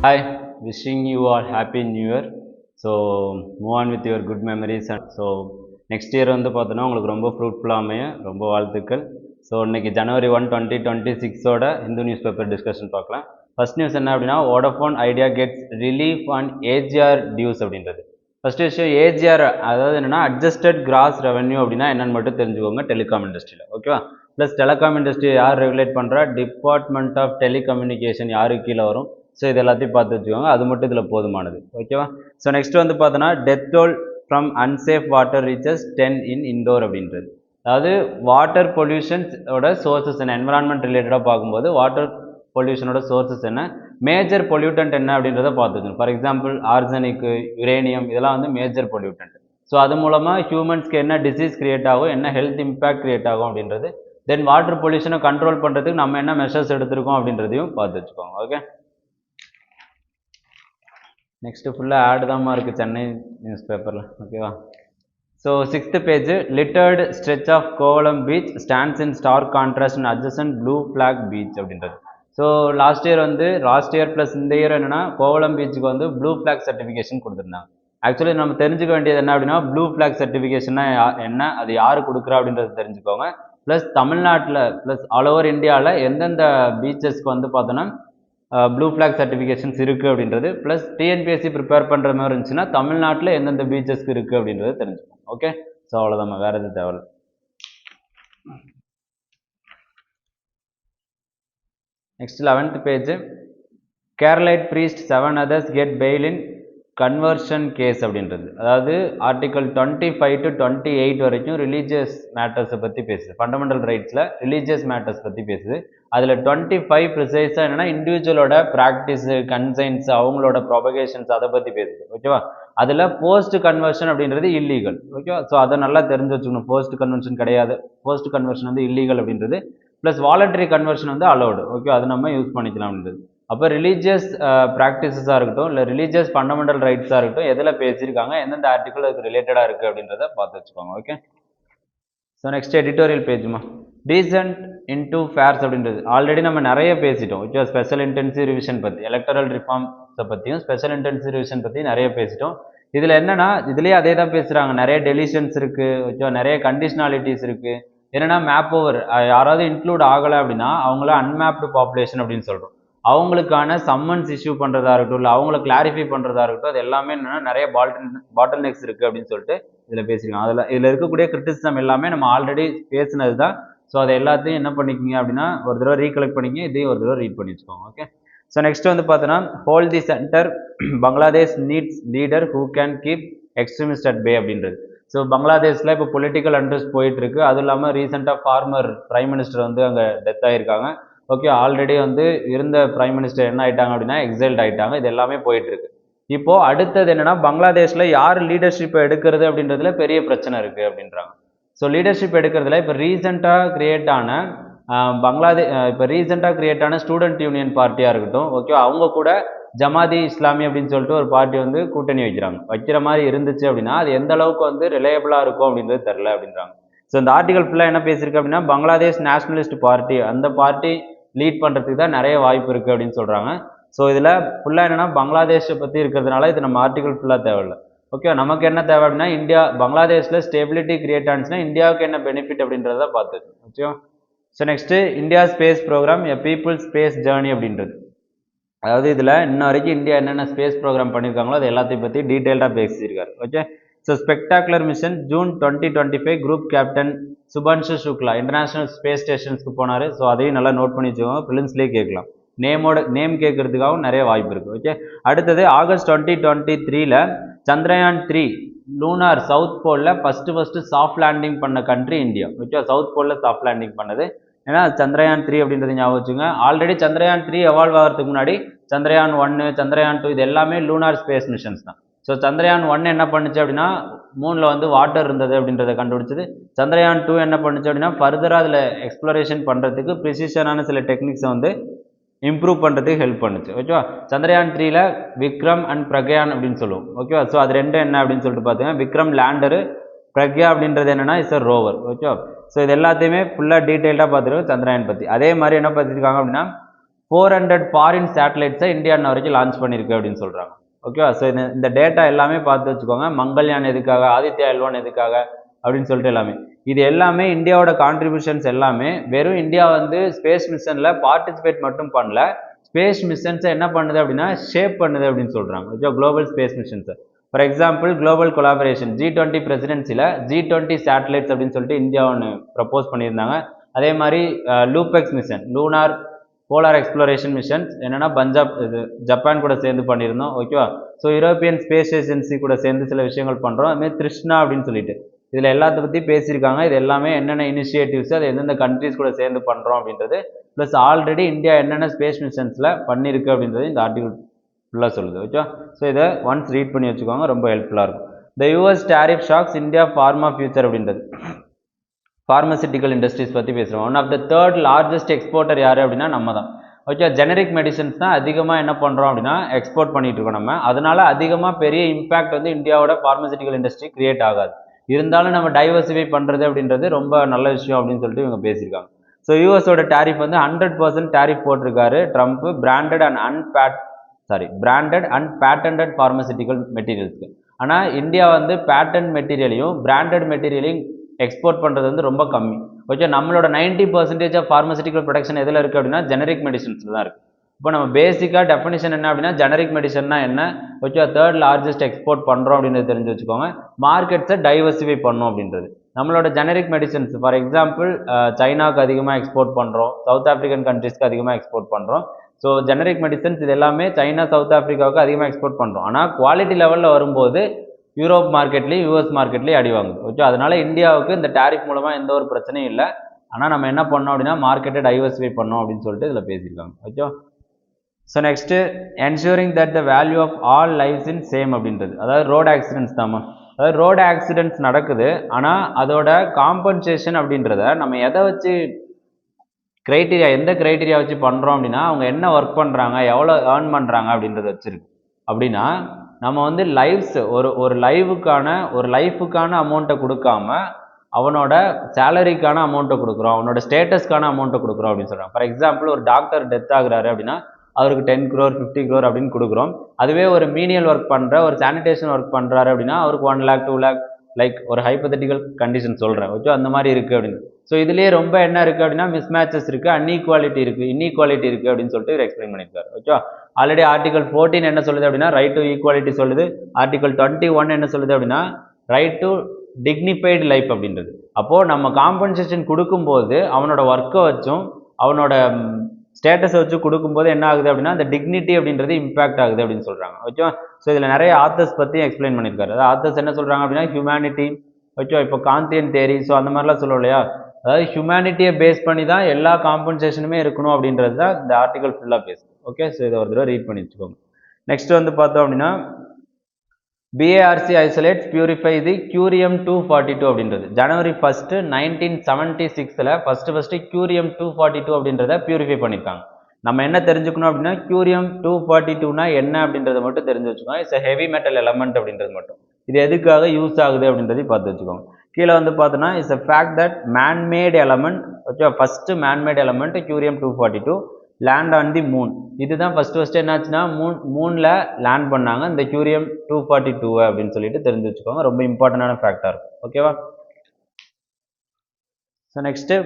Hi, wishing you all happy new year. So move on with your good memories and so next year வந்து பார்த்தோன்னா உங்களுக்கு ரொம்ப ஃப்ரூட்ஃபுல்லாக அமைய ரொம்ப வாழ்த்துக்கள். ஸோ இன்னைக்கு ஜனவரி 1 2026ஓட ஹிந்து நியூஸ் பேப்பர் டிஸ்கஷன் பார்க்கலாம். ஃபர்ஸ்ட் நியூஸ் என்ன அப்படின்னா Vodafone Idea gets relief on AGR dues அப்படின்றது. ஃபர்ஸ்ட் விஷயம் ஏஜிஆர் அதாவது என்னன்னா அட்ஜஸ்டட் கிராஸ் ரெவன்யூ அப்படின்னா என்னன்னு மட்டும் தெரிஞ்சுக்கோங்க டெலிகாம் இண்டஸ்ட்ரியில் ஓகேவா. ப்ளஸ் டெலிகாம் இண்டஸ்ட்ரி யார் ரெகுலேட் பண்ணுறா? டிபார்ட்மெண்ட் ஆஃப் டெலிகம்யூனிகேஷன் யாருக்கு கீழே வரும்? ஸோ இது எல்லாத்தையும் பார்த்து வச்சுக்கோங்க, அது மட்டும் இதில் போதுமானது ஓகேவா. ஸோ நெக்ஸ்ட் வந்து பார்த்தோன்னா death toll from unsafe water reaches 10 in Indore அப்படின்றது. அதாவது வாட்டர் பொல்யூஷன்ஸோட சோர்சஸ் என்ன, என்விரான்மெண்ட் ரிலேட்டடாக பார்க்கும்போது வாட்டர் பொல்யூஷனோட சோர்சஸ் என்ன, மேஜர் பொல்யூட்டன்ட் என்ன அப்படின்றத பார்த்துக்கணும். ஃபார் எக்ஸாம்பிள் ஆர்சனிக்கு, யுரேனியம் இதெல்லாம் வந்து மேஜர் பொல்யூட்டன்ட். ஸோ அது மூலமாக ஹியூமன்ஸ்க்கு என்ன டிசீஸ் கிரியேட் ஆகும், என்ன ஹெல்த் இம்பேக்ட் கிரியேட் ஆகும் அப்படின்றது. தென் வாட்டர் பொல்யூஷனை கண்ட்ரோல் பண்ணுறதுக்கு நம்ம என்ன மெஷர்ஸ் எடுத்திருக்கோம் அப்படின்றதையும் பார்த்து வச்சுக்கோங்க ஓகே. நெக்ஸ்ட்டு ஃபுல்லாக ஆட் தான்மா இருக்குது சென்னை நியூஸ் பேப்பரில் ஓகேவா. So 6th page littered stretch of Kovalam beach stands in stark contrast and adjacent blue flag beach அப்படின்றது. ஸோ லாஸ்ட் இயர் ப்ளஸ் இந்த இயர் என்னென்னா கோவளம் பீச்சுக்கு வந்து ப்ளூ ஃப்ளாக் சர்டிஃபிகேஷன் கொடுத்துருந்தாங்க. ஆக்சுவலி நம்ம தெரிஞ்சுக்க வேண்டியது என்ன அப்படின்னா ப்ளூ ஃப்ளாக் சர்டிஃபிகேஷன்னா என்ன, அது யார் கொடுக்குறா அப்படின்றது தெரிஞ்சுக்கோங்க. ப்ளஸ் தமிழ்நாட்டில் ப்ளஸ் ஆல் ஓவர் இந்தியாவில் எந்தெந்த பீச்சஸ்க்கு வந்து பார்த்தோன்னா ப்ளூ ஃப்ளாக் சர்டிஃபிகேஷன்ஸ் இருக்குது அப்படின்றது. ப்ளஸ் டிஎன்பிஎஸ்சி ப்ரிப்பேர் பண்ணுற மாதிரி இருந்துச்சுன்னா தமிழ்நாட்டில் எந்தெந்த பீச்சஸ்க்கு இருக்குது அப்படின்றது தெரிஞ்சுக்கோங்க ஓகே. ஸோ அவ்வளோதான், வேறு எதுவும் தேவை. Next 11th page Keralite priest 7 others get bail in conversion case அப்படின்றது. அதாவது ஆர்டிகல் 25 to 28 வரைக்கும் ரிலீஜியஸ் மேட்டர்ஸை பற்றி பேசுது. ஃபண்டமெண்டல் ரைட்ஸில் ரிலீஜியஸ் மேட்டர்ஸ் பற்றி பேசுது. அதில் 25 ப்ரிசைஸாக என்னென்னா இண்டிவிஜுவலோட ப்ராக்டிஸு, கன்சைன்ஸ், அவங்களோட ப்ரொபகேஷன்ஸ் அதை பற்றி பேசுது ஓகேவா. அதில் போஸ்ட் கன்வர்ஷன் அப்படின்றது இல்லீகல் ஓகேவா. ஸோ அதை நல்லா தெரிஞ்சு வச்சுக்கணும். போஸ்ட் கன்வர்ஷன் கிடையாது, போஸ்ட் கன்வர்ஷன் வந்து இல்லீகல் அப்படின்றது. ப்ளஸ் வாலண்டரி கன்வர்ஷன் வந்து அலோடு ஓகே, அது நம்ம யூஸ் பண்ணிக்கலாம் அப்படின்றது. அப்போ ரிலீஜியஸ் ப்ராக்டிசஸாக இருக்கட்டும், இல்லை ரிலீஜியஸ் ஃபண்டமெண்டல் ரைட்ஸாக இருக்கட்டும், எதில் பேசியிருக்காங்க, எந்தெந்த ஆர்டிக்கல் அதுக்கு ரிலேட்டடாக இருக்குது அப்படின்றத பார்த்து வச்சுக்கோங்க ஓகே. ஸோ நெக்ஸ்ட் எடிட்டோரியல் பேஜ்மா டீசன்ட் இன்டூ ஃபேர்ஸ் அப்படின்றது ஆல்ரெடி நம்ம நிறைய பேசிட்டோம் ஓகே. ஸ்பெஷல் இன்டென்சிவ் ரிவிஷன் பற்றி, எலக்டரல் ரிஃபார்ம்ஸை பற்றியும் ஸ்பெஷல் இன்டென்சிவ் ரிவிஷன் பற்றி நிறைய பேசிட்டோம். இதில் என்னென்னா இதுலேயே அதே தான் பேசுகிறாங்க, நிறைய டெலிஷன்ஸ் இருக்குது ஓகே, நிறைய கண்டிஷனாலிட்டிஸ் இருக்குது. என்னென்னா மேப் ஓவர் யாராவது இன்க்ளூட் ஆகலை அப்படின்னா அவங்கள அன்மேப்டு பாப்புலேஷன் அப்படின்னு சொல்கிறோம். அவங்களுக்கான சம்மன்ஸ் இஷ்யூ பண்ணுறதா இருக்கட்டும், இல்லை அவங்கள கிளாரிஃபை பண்ணுறதா இருக்கட்டும், அது எல்லாமே என்னென்னா நிறைய பாட்டில் நெக்ஸ் இருக்குது அப்படின்னு சொல்லிட்டு இதில் பேசியிருக்காங்க. இதில் இருக்கக்கூடிய கிரிட்டிசிசம் எல்லாமே நம்ம ஆல்ரெடி பேசினது தான். ஸோ அதை எல்லாத்தையும் என்ன பண்ணிக்கிங்க அப்படின்னா ஒரு தடவை ரீகலெக்ட் பண்ணிங்க, இதையும் ஒரு தடவை ரீட் பண்ணி வச்சுக்கோங்க ஓகே. ஸோ நெக்ஸ்ட் வந்து பார்த்தோன்னா hold the centre Bangladesh needs leader who can keep extremist at bay அப்படின்றது. ஸோ பங்களாதேஷில் இப்போ பொலிட்டிக்கல் அண்ட்ரஸ்ட் போயிட்டு இருக்கு. அதுவும் இல்லாமல் ரீசெண்டாக ஃபார்மர் பிரைம் மினிஸ்டர் வந்து அங்கே டெத் ஆகியிருக்காங்க ஓகே. ஆல்ரெடி வந்து இருந்த பிரைம் மினிஸ்டர் என்ன ஆயிட்டாங்க அப்படின்னா எக்ஸைல்ட் ஆகிட்டாங்க. இது எல்லாமே போயிட்டு இருக்கு. இப்போ அடுத்தது என்னன்னா பங்களாதேஷில் யார் லீடர்ஷிப்பை எடுக்கிறது அப்படின்றதுல பெரிய பிரச்சனை இருக்கு அப்படின்றாங்க. ஸோ லீடர்ஷிப் எடுக்கிறதுல இப்போ ரீசெண்டாக கிரியேட் ஆன ஸ்டூடெண்ட் யூனியன் பார்ட்டியாக இருக்கட்டும் ஓகே, அவங்க கூட ஜமாதி இஸ்லாமி அப்படின்னு சொல்லிட்டு ஒரு பார்ட்டி வந்து கூட்டணி வைக்கிற மாதிரி இருந்துச்சு அப்படின்னா அது எந்த அளவுக்கு வந்து ரிலையபிளாக இருக்கும் அப்படின்றது தெரில அப்படின்றாங்க. ஸோ இந்த ஆர்டிகல் ஃபுல்லாக என்ன பேசியிருக்கு அப்படின்னா பங்களாதேஷ் நேஷனலிஸ்ட் பார்ட்டி, அந்த பார்ட்டி லீட் பண்ணுறதுக்கு தான் நிறைய வாய்ப்பு இருக்குது அப்படின்னு சொல்கிறாங்க. ஸோ இதில் ஃபுல்லாக என்னென்னா பங்களாதேஷை பற்றி இருக்கிறதுனால இது நம்ம ஆர்டிகல் ஃபுல்லாக தேவையில்லை ஓகே. நமக்கு என்ன தேவை அப்படின்னா இந்தியா பங்களாதேஷில் ஸ்டெபிலிட்டி கிரியேட் ஆனிச்சுன்னா இந்தியாவுக்கு என்ன பெனிஃபிட் அப்படின்றத பார்த்துக்கு okay. So next India space programme a people space journey அப்படின்றது. அதாவது இதில் இன்ன வரைக்கும் இந்தியா என்னென்ன ஸ்பேஸ் ப்ரோக்ராம் பண்ணியிருக்காங்களோ அது எல்லாத்தையும் பற்றி டீட்டெயில்டாக பேசியிருக்காரு okay. So spectacular mission June 2025 group captain Shubhanshu Shukla international space ஸ்டேஷன்ஸ்க்கு போனார். ஸோ அதையும் நல்லா நோட் பண்ணி வச்சுக்கோங்க, ப்ரிலிம்ஸ்லேயே கேட்கலாம். நேம் கேட்கறதுக்காகவும் நிறைய வாய்ப்பு இருக்குது ஓகே. அடுத்தது ஆகஸ்ட் 2023 சந்திரயான் 3 லூனார் சவுத் போலில் ஃபஸ்ட்டு சாஃப்ட் லேண்டிங் பண்ண கண்ட்ரி இந்தியா ஓகே. சவுத் போலில் சாஃப்ட் லேண்டிங் பண்ணது ஏன்னா சந்திரயான் 3 அப்படின்றது ஞாபகம் வச்சுங்க. ஆல்ரெடி சந்திரயான் 3 எவால்வ் ஆகிறதுக்கு முன்னாடி சந்திரயான் 1 சந்திரயான் 2 இது எல்லாமே லூனார் ஸ்பேஸ் மிஷன்ஸ் தான். ஸோ சந்திரயான் 1 என்ன பண்ணுச்சு அப்படின்னா மூணில் வந்து வாட்டர் இருந்தது அப்படின்றத கண்டுபிடிச்சது. சந்திரயான் 2 என்ன பண்ணுச்சு அப்படின்னா ஃபர்தராக அதில் எக்ஸ்ப்ளோரேஷன் பண்ணுறதுக்கு ப்ரிசிஷனான சில டெக்னிக்ஸை வந்து இம்ப்ரூவ் பண்ணுறதுக்கு ஹெல்ப் பண்ணுச்சு ஓகேவா. சந்திரயான் 3ல் விக்ரம் அண்ட் பிரக்யான் அப்படின்னு சொல்லுவோம் ஓகேவா. ஸோ அது ரெண்டு என்ன அப்படின்னு சொல்லிட்டு பார்த்தீங்கன்னா விக்ரம் லேண்டரு, பிரக்யா அப்படின்றது என்னென்னா இஸ் அ ரோவர் ஓகேவா. ஸோ இது எல்லாத்தையுமே ஃபுல்லாக டீட்டெயில்டாக பார்த்துருக்கோம் சந்திரயான் பற்றி. அதே மாதிரி என்ன பார்த்துருக்காங்க அப்படின்னா 400 ஃபாரின் சேட்டலைட்ஸை இந்தியா இன்ன வரைக்கும் லான்ச் பண்ணியிருக்கு அப்படின்னு சொல்கிறாங்க. ஓகேவா? ஸோ இந்த டேட்டா எல்லாமே பார்த்து வச்சுக்கோங்க. மங்கள்யான் எதுக்காக, ஆதித்யா L1 எதுக்காக அப்படின்னு சொல்லிட்டு எல்லாமே. இது எல்லாமே இந்தியாவோட கான்ட்ரிபியூஷன்ஸ் எல்லாமே வெறும் இந்தியா வந்து ஸ்பேஸ் மிஷனில் பார்ட்டிசிபேட் மட்டும் பண்ணல, ஸ்பேஸ் மிஷன்ஸை என்ன பண்ணுது அப்படின்னா ஷேப் பண்ணுது அப்படின்னு சொல்கிறாங்க. ஓகே, குளோபல் ஸ்பேஸ் மிஷன்ஸை. For example global collaboration G20 பிரசிடென்சியில் G20 சேட்டலைட்ஸ் அப்படின்னு சொல்லிட்டு இந்தியா ஒன்று ப்ரப்போஸ் பண்ணியிருந்தாங்க. அதே மாதிரி LUPEX mission, lunar polar exploration missions என்னென்னா பஞ்சாப் இது ஜப்பான் கூட சேர்ந்து பண்ணியிருந்தோம். ஓகேவா? ஸோ யூரோப்பியன் ஸ்பேஸ் ஏஜென்சி கூட சேர்ந்து சில விஷயங்கள் பண்ணுறோம். அதுமாதிரி திருஷ்ணா அப்படின்னு சொல்லிட்டு இதில் எல்லாத்த பற்றி பேசியிருக்காங்க. இது எல்லாமே என்னென்ன இனிஷியேட்டிவ்ஸ், அது எந்தெந்த கண்ட்ரிஸ் கூட சேர்ந்து பண்ணுறோம் அப்படின்றது, ப்ளஸ் ஆல்ரெடி இந்தியா என்னென்ன ஸ்பேஸ் மிஷன்ஸில் பண்ணியிருக்கு அப்படின்றது இந்த ஆர்டிகல் ஃபுல்லாக சொல்லுது. ஓகேவா? ஸோ இதை ஒன்ஸ் ரீட் பண்ணி வச்சுக்கோங்க, ரொம்ப ஹெல்ப்ஃபுல்லாக இருக்கும். The US tariff shocks India pharma future அப்படின்றது ஃபார்மசிட்டிக்கல் இண்டஸ்ட்ரீஸ் பற்றி பேசுகிறோம். One of the third largest exporter யார் அப்படின்னா நம்ம தான். ஓகே, ஜெனரிக் மெடிசன்ஸ் தான் அதிகமாக என்ன பண்ணுறோம் அப்படின்னா எக்ஸ்போர்ட் பண்ணிட்டு இருக்கோம் நம்ம. அதனால அதிகமாக பெரிய இம்பாக்ட் வந்து இந்தியாவோட ஃபார்மசிட்டிக்கல் இண்டஸ்ட்ரி கிரியேட் ஆகாது. இருந்தாலும் நம்ம டைவர்சிஃபை பண்ணுறது அப்படின்றது ரொம்ப நல்ல விஷயம் அப்படின்னு சொல்லிட்டு இவங்க பேசியிருக்காங்க. ஸோ யூஎஸோட டேரிஃப் வந்து 100% டேரிஃப் போட்டிருக்காரு Trump branded and patent pharmaceutical மெட்டீரியல்ஸ்க்கு. ஆனால் இந்தியா வந்து பேட்டன்ட் மெட்டீரியலையும் பிராண்டட் மெட்டீரியலையும் எக்ஸ்போர்ட் பண்ணுறது வந்து ரொம்ப கம்மி. ஓகே, நம்மளோட 90% ஆஃப் ஃபார்மசிட்டிக்கல் ப்ரொடக்ஷன் எதில் இருக்குது அப்படின்னா ஜெனரிக் மெடிசன்ஸில் தான் இருக்குது. இப்போ நம்ம பேசிக்காக டெஃபினிஷன் என்ன அப்படின்னா ஜெனரிக் மெடிசன்னா என்ன, ஓகே, தேர்ட் லார்ஜஸ்ட் எக்ஸ்போர்ட் பண்ணுறோம் அப்படின்றது தெரிஞ்சு வச்சுக்கோங்க. மார்க்கெட்ஸை டைவர்சிஃபை பண்ணோம் அப்படின்றது. நம்மளோட ஜெனரிக் மெடிசன்ஸ் ஃபார் எக்ஸாம்பிள் சைனாவுக்கு அதிகமாக எக்ஸ்போர்ட் பண்ணுறோம், சவுத் ஆஃப்ரிக்கன் கண்ட்ரிஸ்க்கு அதிகமாக எக்ஸ்போர்ட் பண்ணுறோம். ஸோ ஜெனரிக் மெடிசன்ஸ் இது எல்லாமே சைனா சவுத் ஆஃப்ரிக்காவுக்கு அதிகமாக எக்ஸ்போர்ட் பண்ணுறோம். ஆனால் குவாலிட்டி லெவலில் வரும்போது யூரோப் மார்க்கெட்லேயும் யூஎஸ் மார்க்கெட்லேயும் அடி வாங்குது. ஓகே, அதனால இந்தியாவுக்கு இந்த டேரிஃப் மூலமாக எந்த ஒரு பிரச்சனையும் இல்லை. ஆனால் நம்ம என்ன பண்ணோம் அப்படின்னா மார்க்கெட்டை டைவர்சிஃபை பண்ணோம் அப்படின்னு சொல்லிட்டு இதில் பேசியிருக்காங்க. Okay, so next ensuring that the value of all lifes in same அப்படின்றது. அதாவது ரோடு ஆக்சிடென்ட்ஸ் தாம்மா. அதாவது ரோடு ஆக்சிடென்ட்ஸ் நடக்குது, ஆனால் அதோட காம்பன்சேஷன் அப்படின்றத நம்ம எதை வச்சு எந்த க்ரைட்டீரியா வச்சு பண்ணுறோம் அப்படின்னா அவங்க என்ன ஒர்க் பண்ணுறாங்க, எவ்வளோ ஏர்ன் பண்ணுறாங்க அப்படின்றத வச்சுருக்கு. அப்படின்னா நம்ம வந்து லைஃப்ஸ் ஒரு லைஃபுக்கான அமௌண்ட்டை கொடுக்காம அவனோட சேலரிக்கான அமௌண்ட்டை கொடுக்குறோம், அவனோட ஸ்டேட்டஸ்க்கான அமௌண்ட்டை கொடுக்குறோம் அப்படின்னு சொல்கிறாங்க. ஃபார் எக்ஸாம்பிள் ஒரு டாக்டர் டெத் ஆகுறாரு அப்படின்னா அவருக்கு 10 crore 50 crore அப்படின்னு கொடுக்குறோம். அதுவே ஒரு மீனியல் ஒர்க் பண்ணுற ஒரு சானிடேஷன் ஒர்க் பண்ணுறாரு அப்படின்னா அவருக்கு 1 lakh 2 lakh, லைக் ஒரு ஹைப்போதெட்டிக்கல் கண்டிஷன் சொல்கிறேன். ஓகே, அந்த மாதிரி இருக்குது அப்படின்னு. ஸோ இதுலேயே ரொம்ப என்ன இருக்குது அப்படின்னா மிஸ்மேச்சஸ் இருக்குது, இன்இக்வாலிட்டி இருக்குது அப்படின்னு சொல்லிட்டு இவர் எக்ஸ்பிளைன் பண்ணியிருக்காரு. ஓகே, ஆல்ரெடி ஆர்டிகல் 14 என்ன சொல்லுது அப்படின்னா ரைட் டு ஈக்குவாலிட்டி சொல்லுது. ஆர்டிகல் 21 என்ன சொல்லுது அப்படின்னா ரைட் டு டிக்னிஃபைடு லைஃப் அப்படின்றது. அப்போது நம்ம காம்பன்சேஷன் கொடுக்கும்போது அவனோட ஒர்க்கை வச்சும் அவனோட ஸ்டேட்டஸை வச்சு கொடுக்கும்போது என்ன ஆகுது அப்படின்னா அந்த டிக்னிட்டி அப்படின்றது இம்பாக்ட் ஆகுது அப்படின்னு சொல்கிறாங்க. ஓகே, ஸோ இதில் நிறைய ஆத்தர்ஸ் பற்றி எக்ஸ்பிளைன் பண்ணியிருக்காரு. அதாவது ஆத்தர்ஸ் என்ன சொல்கிறாங்க அப்படின்னா ஹியூமனிட்டி, ஓகே, இப்போ காந்தியன் தேரி, ஸோ அந்த மாதிரிலாம் சொல்லுவோம் இல்லையா, அதாவது ஹியூமனிட்டியை பேஸ் பண்ணி தான் எல்லா காம்பன்சேஷனுமே இருக்கணும் அப்படின்றது தான் இந்த ஆர்டிகல் ஃபுல்லாக பேசுது. ஓகே, ஸோ இதை ஒரு தடவை ரீட் பண்ணி வச்சுக்கோங்க. நெக்ஸ்ட் வந்து பார்த்தோம் அப்படின்னா BARC ஐசோலேட்ஸ் பியூரிஃபை தி Curium 242 அப்படின்றது ஜனவரி 1 1976 ஃபர்ஸ்ட் Curium 242 அப்படின்றத பியூரிஃபை பண்ணியிருக்காங்க. நம்ம என்ன தெரிஞ்சுக்கணும் அப்படின்னா Curium 242னா என்ன அப்படின்றத மட்டும் தெரிஞ்சு வச்சுக்கோங்க. It's a heavy metal element அப்படின்றது மட்டும். இது எதுக்காக யூஸ் ஆகுது அப்படின்றதையும் பார்த்து வச்சுக்கோங்க. கீழே வந்து பார்த்தோன்னா it's a fact that man-made element, okay, first man-made element Curium 242 land on the moon. இதுதான் ஃபர்ஸ்ட் என்னாச்சுன்னா மூனில் லேண்ட் பண்ணாங்க இந்த Curium 242 அப்படின்னு சொல்லிட்டு தெரிஞ்சு வச்சுக்கோங்க. ரொம்ப இம்பார்ட்டண்டான ஃபேக்டாக இருக்கும். ஓகேவா? ஸோ நெக்ஸ்ட்டு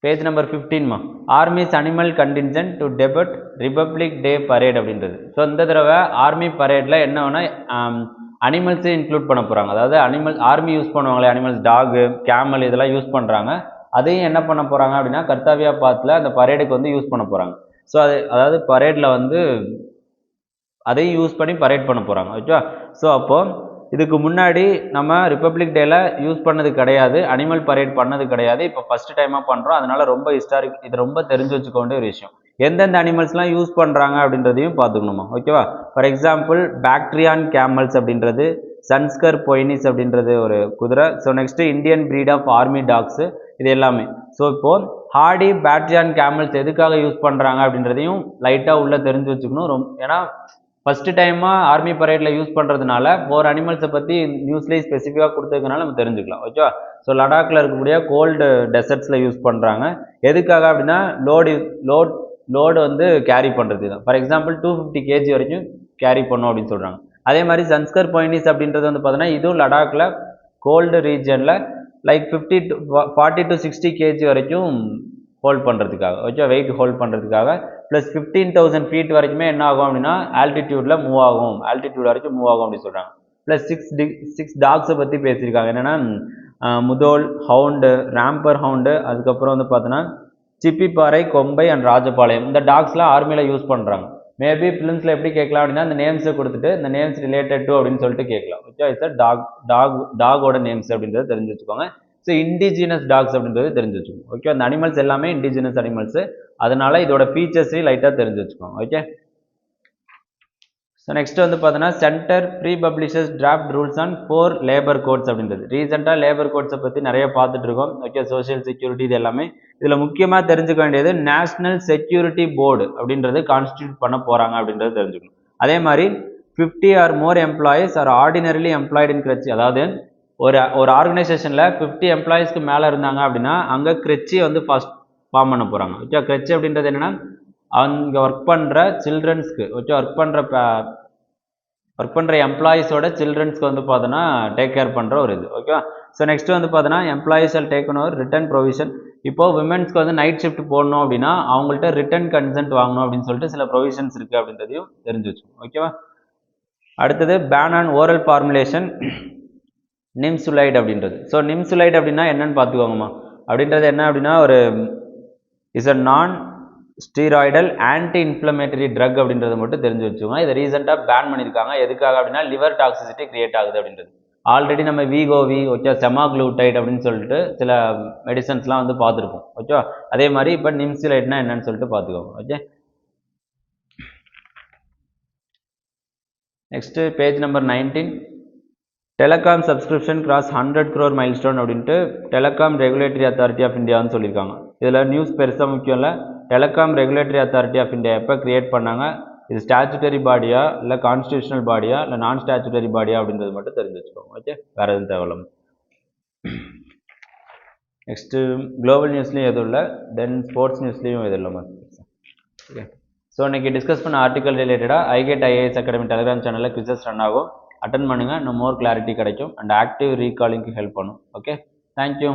பேஜ் நம்பர் 15மா army's animal contingent to debut Republic Day parade அப்படின்றது. ஸோ இந்த தடவை ஆர்மி பரேடில் என்ன வேணால் அனிமல்ஸே இன்க்ளூட் பண்ண போகிறாங்க. அதாவது ஆர்மி யூஸ் பண்ணுவாங்களே அனிமல்ஸ், டாகு, கேமல் இதெல்லாம் யூஸ் பண்ணுறாங்க. அதையும் என்ன பண்ண போகிறாங்க அப்படின்னா கர்த்தவ்யா பாத்தில் அந்த பரேடுக்கு வந்து யூஸ் பண்ண போகிறாங்க. ஸோ அதாவது பரேடில் வந்து அதையும் யூஸ் பண்ணி பரேட் பண்ண போகிறாங்க. ஓகேவா? ஸோ அப்போது இதுக்கு முன்னாடி நம்ம ரிப்பப்ளிக் டேல யூஸ் பண்ணது கிடையாது, அனிமல் பரேட் பண்ணது கிடையாது. இப்போ ஃபர்ஸ்ட் டைமாக பண்ணுறோம். அதனால ரொம்ப ஹிஸ்டாரிக், இது ரொம்ப தெரிஞ்சு வச்சுக்க வேண்டிய ஒரு விஷயம். எந்தெந்த அனிமல்ஸ்லாம் யூஸ் பண்ணுறாங்க அப்படின்றதையும் பார்த்துக்கணுமா. ஓகேவா? ஃபார் எக்ஸாம்பிள் பாக்ட்ரியான் கேமல்ஸ் அப்படின்றது, சன்ஸ்கர் பொய்னிஸ் அப்படின்றது ஒரு குதிரை. So next Indian breed of army dogs, இது எல்லாமே. ஸோ இப்போது ஹார்டி பேட்ரியான் கேமல்ஸ் எதுக்காக யூஸ் பண்ணுறாங்க அப்படின்றதையும் லைட்டாக உள்ளே தெரிஞ்சு வச்சுக்கணும். ஏன்னா ஃபஸ்ட்டு டைமாக ஆர்மி பரேடில் யூஸ் பண்ணுறதுனால 4 அனிமல்ஸை பற்றி நியூஸ்லேயே ஸ்பெசிஃபிக்காக கொடுத்ததுனால நம்ம தெரிஞ்சுக்கலாம். ஓகேவா? ஸோ லடாக்கில் இருக்கக்கூடிய கோல்டு டெசர்ட்ஸில் யூஸ் பண்ணுறாங்க. எதுக்காக அப்படின்னா லோட் லோடு வந்து கேரி பண்ணுறது தான். ஃபார் எக்ஸாம்பிள் 250 kg வரைக்கும் கேரி பண்ணும் அப்படின்னு சொல்கிறாங்க. அதே மாதிரி சன்ஸ்கர் பாயினிஸ் அப்படின்றது வந்து பார்த்தோன்னா இதுவும் லடாக்கில் கோல்டு ரீஜனில் லைக் 40 to 60 kg வரைக்கும் ஹோல்ட் பண்ணுறதுக்காக, ஓகே, வெயிட் ஹோல்ட் பண்ணுறதுக்காக. ப்ளஸ் 15,000 feet வரைக்குமே என்ன ஆகும் அப்படின்னா ஆல்டிடியூடில் மூவ் ஆகும், ஆல்டிடியூட் வரைக்கும் மூவ் ஆகும் அப்படின்னு சொல்கிறாங்க. ப்ளஸ் சிக்ஸ் டாக்ஸை பற்றி பேசியிருக்காங்க. என்னென்னா முதோல், ஹவுண்டு, ரேம்பர் ஹவுண்டு, அதுக்கப்புறம் வந்து பார்த்தோன்னா சிப்பிப்பாறை, கொம்பை அண்ட் ராஜபாளையம். இந்த டாக்ஸ்லாம் ஆர்மியில் யூஸ் பண்ணுறாங்க. மேபி ஃபிலிம்ஸில் எப்படி கேட்கலாம் அப்படின்னா இந்த நேம்ஸை கொடுத்துட்டு இந்த நேம்ஸ் ரிலேட்டட் டு அப்படின்னு சொல்லிட்டு கேட்கலாம். ஓகே சார், டாகோட நேம்ஸ் அப்படின்றத தெரிஞ்சு வச்சுக்கோங்க. ஸோ இண்டிஜினஸ் டாக்ஸ் அப்படின்றது தெரிஞ்சு வச்சுக்கோங்க. ஓகே, அந்த அனிமல்ஸ் எல்லாமே இண்டிஜினஸ் அனிமல்ஸு, அதனால இதோட ஃபீச்சர்ஸையும் லைட்டாக தெரிஞ்சு வச்சுக்கோங்க. ஓகே, ஸோ நெக்ஸ்ட் வந்து பார்த்தோன்னா centre pre publishes draft rules on 4 labour codes அப்படின்றது. ரீசெண்டாக லேபர் கோட்ஸை பற்றி நிறைய பார்த்துட்டு இருக்கோம். ஓகே, சோஷியல் செக்யூரிட்டி இது எல்லாமே. இதில் முக்கியமாக தெரிஞ்சுக்க வேண்டியது நேஷ்னல் செக்யூரிட்டி போர்டு அப்படின்றது கான்ஸ்டியூட் பண்ண போகிறாங்க அப்படின்றது தெரிஞ்சுக்கணும். அதே மாதிரி 50 or more employees are ordinarily employed in கிரெச்சி. அதாவது ஒரு ஆர்கனைசேஷனில் 50 எம்ப்ளாயீஸ்க்கு மேலே இருந்தாங்க அப்படின்னா அங்கே கிரெச்சி வந்து ஃபர்ஸ்ட் ஃபார்ம் பண்ண போகிறாங்க. ஓகே, கிரெச்சி அப்படின்றது என்னென்னா அங்கே ஒர்க் பண்ணுற சில்ட்ரன்ஸ்க்கு, ஓகே, ஒர்க் பண்ணுற எம்ப்ளாயீஸோட சில்ட்ரன்ஸ்க்கு வந்து பார்த்தோன்னா டேக் கேர் பண்ணுற ஒரு இது. ஓகே, ஸோ நெக்ஸ்ட் வந்து பார்த்தோன்னா employees all taken over written provision. இப்போது விமென்ஸ்க்கு வந்து நைட் ஷிஃப்ட் போடணும் அப்படின்னா அவங்கள்ட்ட ரிட்டன் கன்சென்ட் வாங்கணும் அப்படின்னு சொல்லிட்டு சில ப்ரொவிஷன்ஸ் இருக்குது அப்படின்றதையும் தெரிஞ்சு வச்சுக்கோங்க. ஓகேவா, அடுத்தது பேன் ஆன் ஓரல் ஃபார்முலேஷன் நிம்சுலைட் அப்படின்றது. ஸோ நிம்சுலைட் அப்படின்னா என்னன்னு பார்த்துக்கோங்கம்மா. அப்படின்றது என்ன அப்படின்னா ஒரு இஸ் அ நான் ஸ்டீராய்டல் ஆன்டி இன்ஃப்ளமேட்டரி ட்ரக் அப்படின்றத மட்டும் தெரிஞ்சு வச்சுக்கோங்க. இதை ரீசெண்டாக பேன் பண்ணியிருக்காங்க. எதுக்காக அப்படின்னா லிவர் டாக்ஸிசிட்டி கிரியேட் ஆகுது அப்படின்றது. ஆல்ரெடி நம்ம வீகோவி, ஓகே, செமாக்ளூடைட் அப்படின்னு சொல்லிட்டு சில மெடிசன்ஸ்லாம் வந்து பார்த்துருப்போம். ஓகே, அதே மாதிரி இப்போ நிம்சுலைட்னா என்னன்னு சொல்லிட்டு பார்த்துக்கோங்க. Okay, next page number 19. Telecom subscription cross 100 crore milestone அப்படின்ட்டு டெலகாம் ரெகுலேட்டரி அத்தாரிட்டி ஆஃப் இந்தியான்னு சொல்லியிருக்காங்க. இதில் நியூஸ் பெருசாக முக்கியம் இல்லை. Telecom regulatory authority of India எப்போ கிரியேட் பண்ணாங்க, இது ஸ்டாச்சுட்டரி பாடியா இல்லை கான்ஸ்டியூஷனல் பாடியா இல்லை நான் ஸ்டாச்சுட்டரி பாடியா அப்படின்றது மட்டும் தெரிஞ்சு வச்சுக்கோங்க. ஓகே, வேறு எதுவும் தேவையில்லை. நெக்ஸ்ட்டு குளோபல் நியூஸ்லேயும் எதுவும் இல்லை, தென் ஸ்போர்ட்ஸ் நியூஸ்லேயும் எதுவும் இல்லைம்மா. ஓகே, ஸோ இன்றைக்கி டிஸ்கஸ் பண்ண ஆர்டிக்கல் ரிலேட்டடாக ஐகெட் ஐஏஎஸ் அகாடமி டெலிகிராம் சேனலில் குவிசஸ் ரன் ஆகும். அட்டன் பண்ணுங்கள், இன்னும் மோர் கிளாரிட்டி கிடைக்கும் அண்ட் ஆக்டிவ் ரீகாலிங்க்கு ஹெல்ப் பண்ணும். Okay, thank you.